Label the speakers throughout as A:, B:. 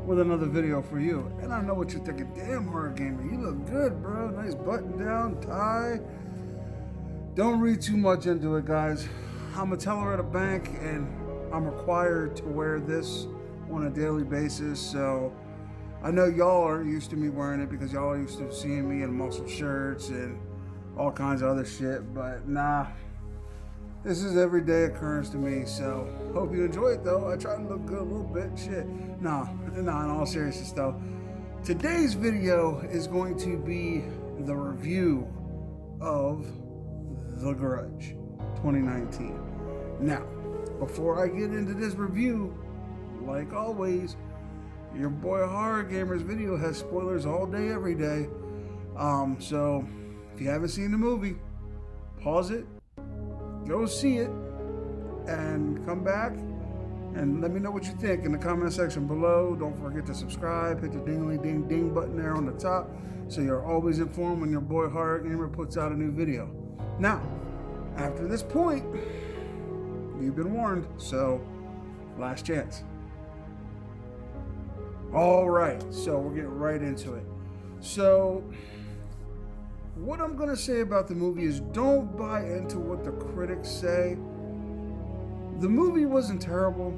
A: with another video for you. And I know what you're thinking. Damn, horror gamer, you look good, bro. Nice button down, tie. Don't read too much into it, guys. I'm a teller at a bank, and I'm required to wear this on a daily basis. So I know y'all are used to me wearing it because y'all are used to seeing me in muscle shirts and all kinds of other shit. But nah, this is everyday occurrence to me. So hope you enjoy it though. I try to look good a little bit. Shit. Nah, in all seriousness though. Today's video is going to be the review of The Grudge 2019. Now, before I get into this review, like always, your boy H0rr0rgam's video has spoilers all day, every day. So if you haven't seen the movie, pause it, go see it, and come back and let me know what you think in the comment section below. Don't forget to subscribe, hit the ding button there on the top so you're always informed when your boy H0rr0rgamer puts out a new video. Now, after this point, you've been warned, so last chance. All right, so we're getting right into it. So what I'm gonna say about the movie is don't buy into what the critics say. The movie wasn't terrible.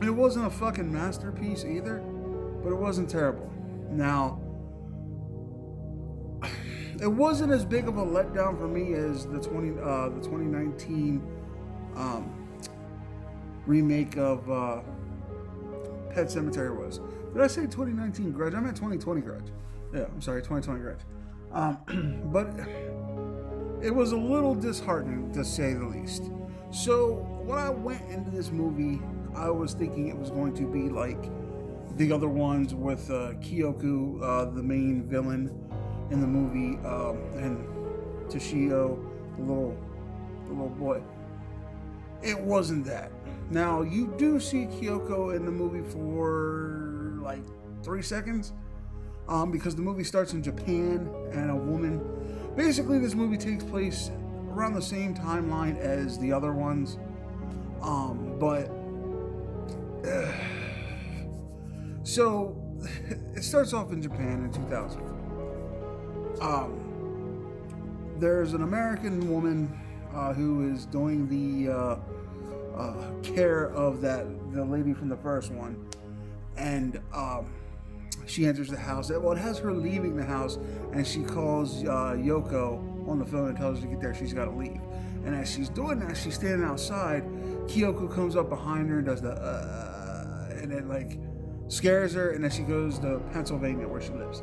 A: It wasn't a fucking masterpiece either, but it wasn't terrible. Now, it wasn't as big of a letdown for me as the 2019 remake of Pet Sematary was. Did I say 2019 Grudge? I meant 2020 Grudge. Yeah, I'm sorry, 2020 Grudge. But it was a little disheartening, to say the least. So when I went into this movie, I was thinking it was going to be like the other ones with Kyoko, the main villain in the movie, and Toshio, the little boy. It wasn't that. Now, you do see Kyoko in the movie for like 3 seconds, because the movie starts in Japan, and a woman. Basically, this movie takes place around the same timeline as the other ones, but so it starts off in Japan in 2004. There's an American woman who is doing the care of the lady from the first one, and she enters the house. Well, it has her leaving the house, and she calls Yoko on the phone and tells her to get there. She's got to leave, and as she's doing that, she's standing outside. Kyoko comes up behind her and does the and then like scares her, and then she goes to Pennsylvania where she lives.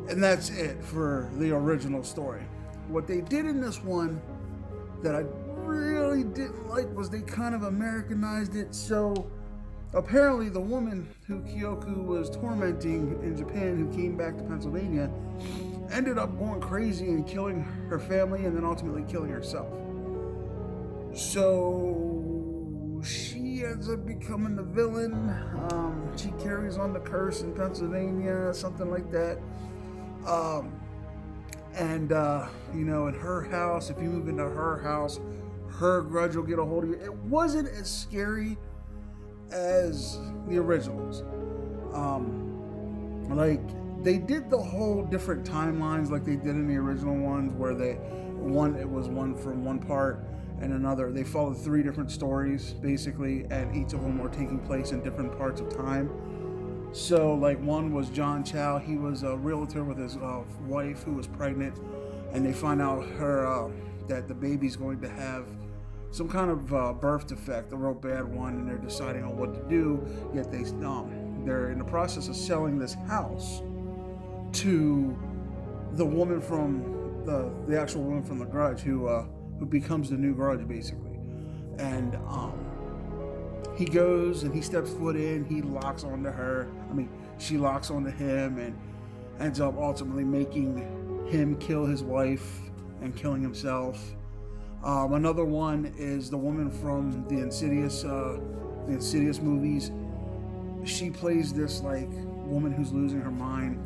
A: And that's it for the original story. What they did in this one that I really didn't like was they kind of Americanized it. So apparently the woman who Kyoko was tormenting in Japan, who came back to Pennsylvania, ended up going crazy and killing her family and then ultimately killing herself. So she ends up becoming the villain. She carries on the curse in Pennsylvania, something like that. You know, in her house, if you move into her house, her grudge will get a hold of you. It wasn't as scary as the originals. Like, they did the whole different timelines like they did in the original ones, where it was one from one part and another. They followed 3 different stories, basically, and each of them were taking place in different parts of time. So, like, one was John Chow. He was a realtor with his wife who was pregnant, and they find out that the baby's going to have some kind of birth defect, a real bad one, and they're deciding on what to do. Yet they're in the process of selling this house to the woman from the actual woman from The Grudge, who becomes the new Grudge, basically. And he goes and he steps foot in, he locks onto her. She locks onto him and ends up ultimately making him kill his wife and killing himself. Another one is the woman from the Insidious movies. She plays this like woman who's losing her mind,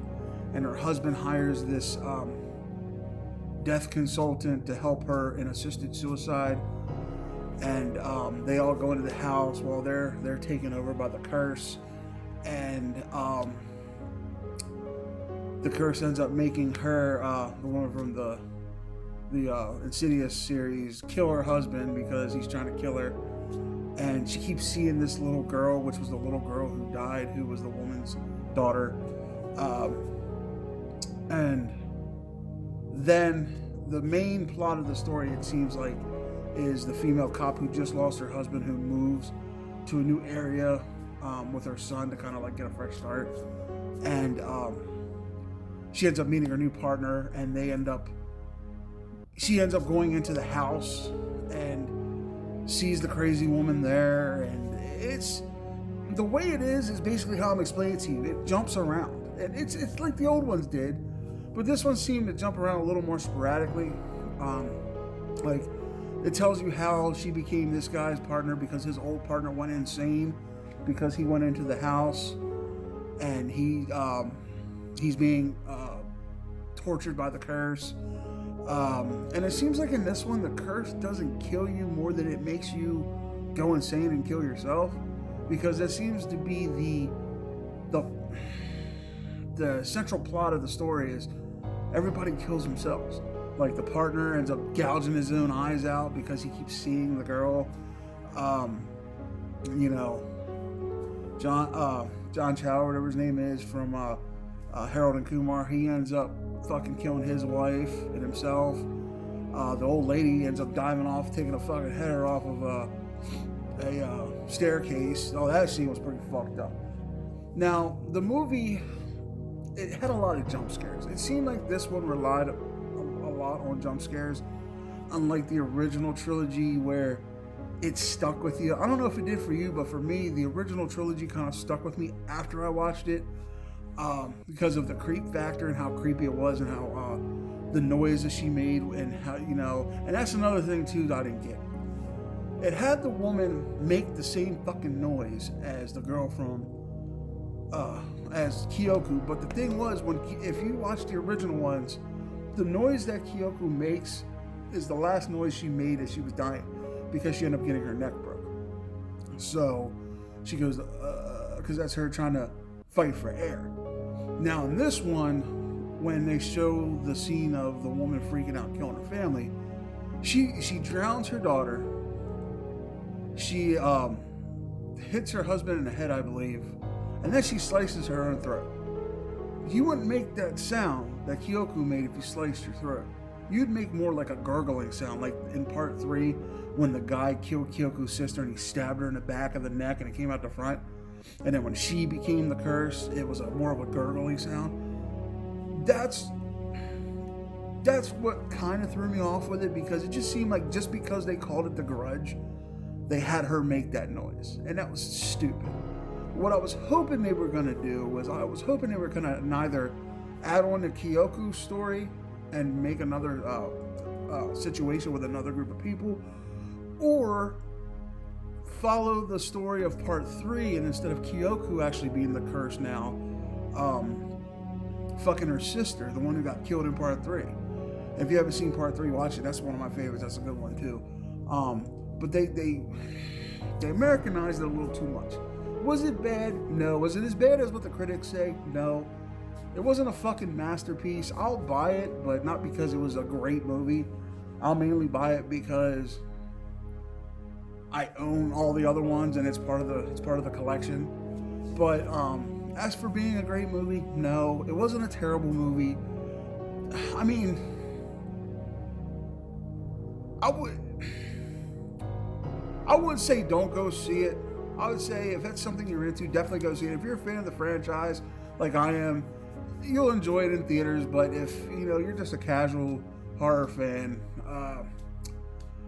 A: and her husband hires this death consultant to help her in assisted suicide. And they all go into the house while they're taken over by the curse. and the curse ends up making her, the woman from the Insidious series, kill her husband because he's trying to kill her. And she keeps seeing this little girl, which was the little girl who died, who was the woman's daughter. And then the main plot of the story, it seems like, is the female cop who just lost her husband, who moves to a new area with her son to kind of like get a fresh start. And she ends up meeting her new partner, and she ends up going into the house and sees the crazy woman there. And it's the way it is basically how I'm explaining it to you. It jumps around, and it's like the old ones did, but this one seemed to jump around a little more sporadically. Like, it tells you how she became this guy's partner because his old partner went insane because he went into the house, and he's being tortured by the curse. And it seems like in this one, the curse doesn't kill you more than it makes you go insane and kill yourself, because that seems to be the central plot of the story is everybody kills themselves. Like, the partner ends up gouging his own eyes out because he keeps seeing the girl. John Chow, whatever his name is, from H0rr0rgam3r, he ends up fucking killing his wife and himself. The old lady ends up diving off, taking a fucking header off of a staircase. Oh, that scene was pretty fucked up. Now, the movie, it had a lot of jump scares. It seemed like this one relied a lot on jump scares, unlike the original trilogy where it stuck with you. I don't know if it did for you, but for me, the original trilogy kind of stuck with me after I watched it, because of the creep factor and how creepy it was, and how the noise that she made, and how, and that's another thing too that I didn't get. It had the woman make the same fucking noise as the girl from as Kyoko, but the thing was, if you watch the original ones, the noise that Kyoko makes is the last noise she made as she was dying, because she ended up getting her neck broke. So she goes, because that's her trying to fight for air. Now in this one, when they show the scene of the woman freaking out, killing her family, she drowns her daughter. She hits her husband in the head, I believe, and then she slices her own throat. You wouldn't make that sound that Kyoko made if you sliced your throat. You'd make more like a gurgling sound, like in part 3 when the guy killed Kyoko's sister and he stabbed her in the back of the neck and it came out the front. And then when she became the curse, it was more of a gurgling sound. That's what kind of threw me off with it, because it just seemed like just because they called it the Grudge, they had her make that noise, and that was stupid. What I was hoping they were going to do was, I was hoping they were going to neither add on to Kyoko's story and make another situation with another group of people, or follow the story of part 3, and instead of Kyoko actually being the curse now, fucking her sister, the one who got killed in part 3. If you haven't seen part 3, watch it. That's one of my favorites. That's a good one too. But they Americanized it a little too much. Was it bad? No. Was it as bad as what the critics say? No. It wasn't a fucking masterpiece. I'll buy it, but not because it was a great movie. I'll mainly buy it because I own all the other ones, and it's part of the collection. But as for being a great movie, no, it wasn't a terrible movie. I mean, I would say don't go see it. I would say if that's something you're into, definitely go see it. If you're a fan of the franchise, like I am, you'll enjoy it in theaters. But if you're just a casual horror fan,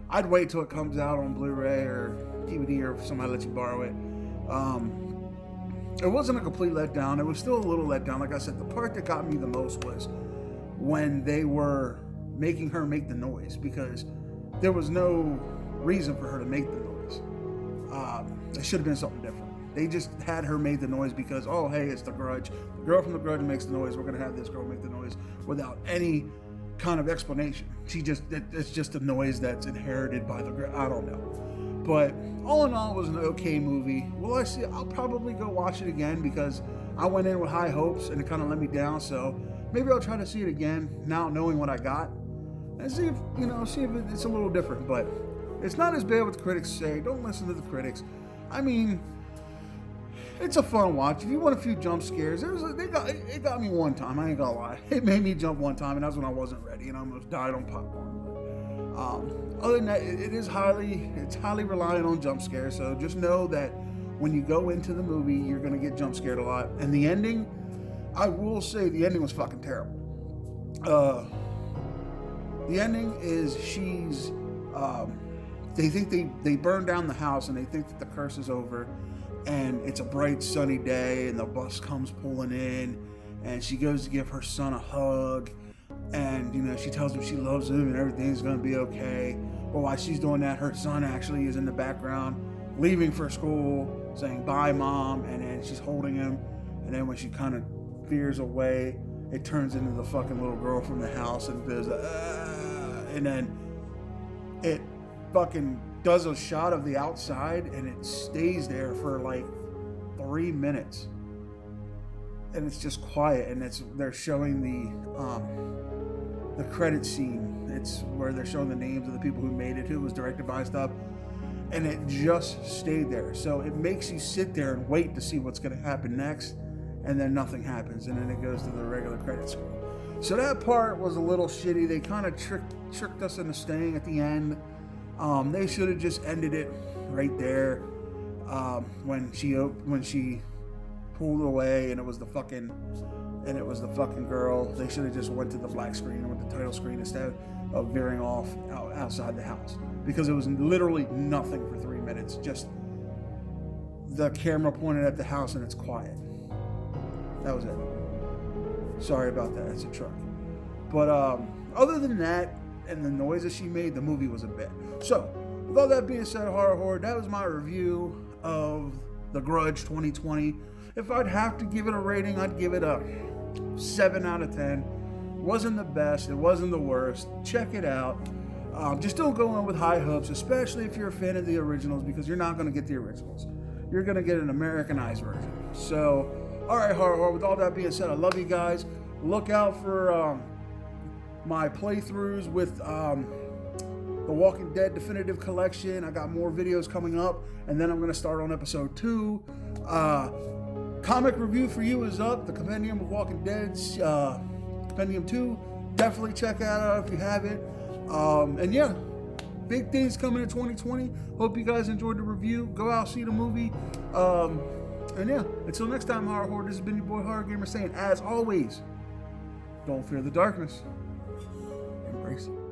A: I'd wait till it comes out on Blu-ray or DVD, or if somebody lets you borrow it. It wasn't a complete letdown. It was still a little letdown. Like I said, the part that got me the most was when they were making her make the noise, because there was no reason for her to make the noise. It should have been something different. They just had her make the noise because, oh, hey, it's the Grudge. The girl from the Grudge makes the noise. We're going to have this girl make the noise without any kind of explanation. It's just a noise that's inherited by the Grudge. I don't know. But all in all, it was an okay movie. Will I see it? I'll probably go watch it again because I went in with high hopes and it kind of let me down. So maybe I'll try to see it again now, knowing what I got, and see if it's a little different. But it's not as bad what the critics say. Don't listen to the critics. I mean, it's a fun watch. If you want a few jump scares, it got me one time. I ain't gonna lie. It made me jump one time, and that's when I wasn't ready, and I almost died on popcorn. But, other than that, it's highly reliant on jump scares. So just know that when you go into the movie, you're gonna get jump scared a lot. And the ending, I will say, the ending was fucking terrible. The ending is they think they burn down the house and they think that the curse is over, and it's a bright sunny day and the bus comes pulling in and she goes to give her son a hug, and she tells him she loves him and everything's gonna be okay. But while she's doing that, her son actually is in the background leaving for school saying bye mom, and then she's holding him, and then when she kind of veers away, it turns into the fucking little girl from the house and goes and then it fucking does a shot of the outside and it stays there for like 3 minutes and it's just quiet, and they're showing the credit scene. It's where they're showing the names of the people who made it, who was directed by stuff, and it just stayed there. So it makes you sit there and wait to see what's going to happen next, and then nothing happens, and then it goes to the regular credit screen. So that part was a little shitty. They kind of tricked us into staying at the end. They should have just ended it right there when she pulled away and it was the fucking girl. They should have just went to the black screen with the title screen instead of veering off outside the house, because it was literally nothing for 3 minutes. Just the camera pointed at the house and it's quiet. That was it. Sorry about that. It's a truck. But other than that and the noises she made, the movie was a bit. So with all that being said, H0rr0rr, that was my review of The Grudge 2020. If I'd have to give it a rating, I'd give it a 7 out of 10. Wasn't the best, it wasn't the worst. Check it out. Just don't go in with high hopes, especially if you're a fan of the originals, because you're not going to get the originals. You're going to get an Americanized version. So, all right, H0rr0rr, with all that being said, I love you guys. Look out for my playthroughs with the Walking Dead Definitive Collection. I got more videos coming up, and then I'm going to start on episode 2. Comic review for you is up. The Compendium of Walking Dead's Compendium 2. Definitely check that out if you haven't. And yeah, big things coming in 2020. Hope you guys enjoyed the review. Go out, see the movie. And yeah, until next time, H0rr0rr, this has been your boy H0rr0rgamer saying, as always, don't fear the darkness. Embrace it.